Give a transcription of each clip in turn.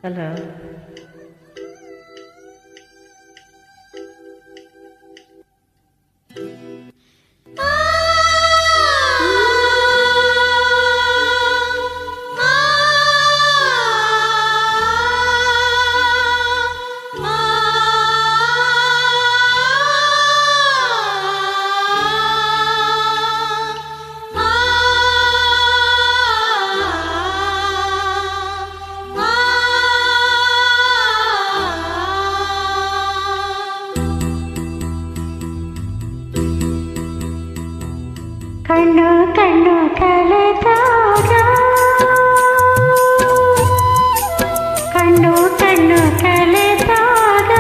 Hello. ಕಣ್ಣು ಕಣ್ಣು ಕಳೆದಾಗ ಕಣ್ಣು ಕಣ್ಣು ಕಳೆದಾಗ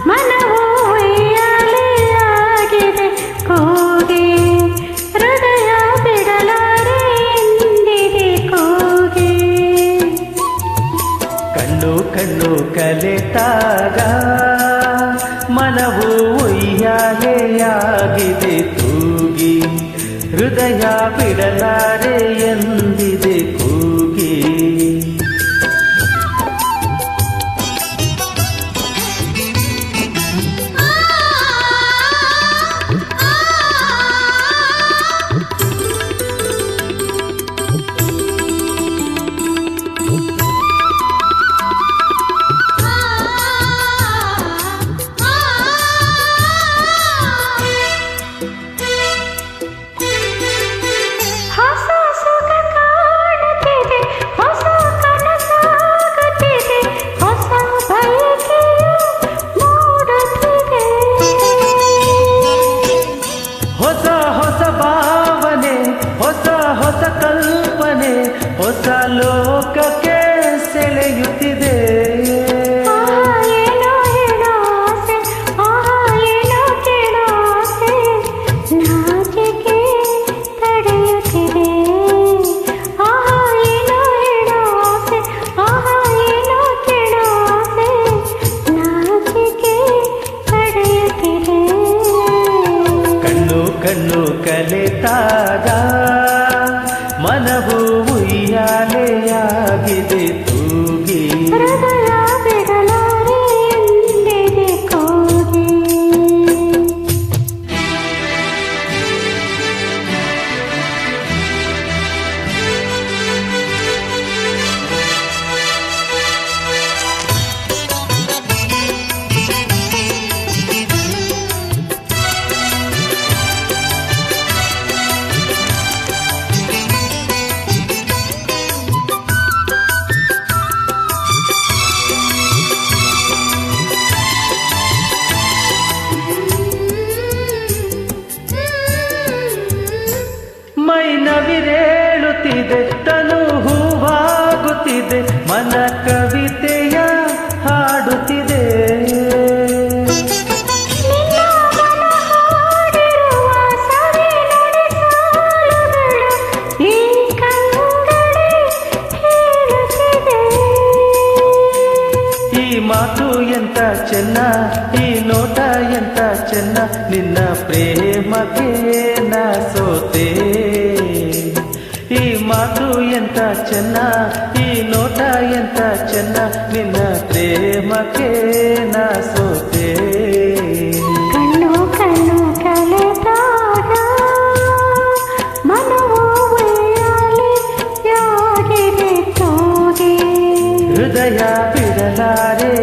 ಮನವು ಉಯ್ಯಾಲೆಯಾಗಿದೆ ಕೂಗಿ ಹೃದಯ ಬಿಡಲಾರೆ ಎಂದಿದೆ ಕೂಗಿ. ಕಣ್ಣು ಕಣ್ಣು ಕಲೆತಾಗ ಮನವು ಉಯ್ಯಾಲೆಯಾಗಿದೆ ತೂಗಿ ಹೃದಯ ಬಿಡಲಾರೆ ಎಂದಿದೆ ಕೂಗಿ. ಹೊಸ ಕಲ್ಪನೆ ಹೊಸ ಲೋಕಕ್ಕೆ ಸೆಳೆಯುತ್ತಿದೆ. ಏನೋ ಹೇಳೋ ಆಸೆ, ಏನೋ ಕೇಳೋ ಆಸೆ, ನಾಚಿಕೆ ತಡೆಯುತ್ತಿದೆ. ಏನೋ ಹೇಳೋ ಆಸೆ, ಏನೋ ಕೇಳೋ ಆಸೆ, ನಾಚಿಕೆ ತಡೆಯುತ್ತಿದೆ. ಕಣ್ಣು ಕಣ್ಣು ಕಲೆತಾಗ ಮನವು ಉಯ್ಯಾಲೆಯಾಗಿದೆ ತೂಗಿ ಹೃದಯ ಬಿಡಲಾರೆ ಎಂದಿದೆ ಕೂಗಿ. ಮೈ ನವಿರೇಳುತ್ತಿದೆ ತನು ಹೂವಾಗುತ್ತಿದೆ ಮನ ಕವಿತೆಯ ಹಾಡುತ್ತಿದೆ. ಈ ಮಾತು ಎಂತ ಚೆನ್ನ ಈ ನೋಟ ಎಂತ ಚೆನ್ನ ನಿನ್ನ ಪ್ರೇಮಕ್ಕೆ ನಾ ಸೋತೆ. ಈ ಮಾತು ಎಂತ ಚೆನ್ನ ಈ ನೋಟ ಎಂತ ಚೆನ್ನ ನಿನ್ನ ಪ್ರೇಮಕ್ಕೆ ನಾ ಸೋತೆ. ಕಣ್ಣು ಕಣ್ಣು ಕಳೆದಾಗ ಮನವು ಉಯ್ಯಾಲೆಯಾಗಿದೆ ತೂಗಿ ಹೃದಯ ಬಿಡಲಾರೆ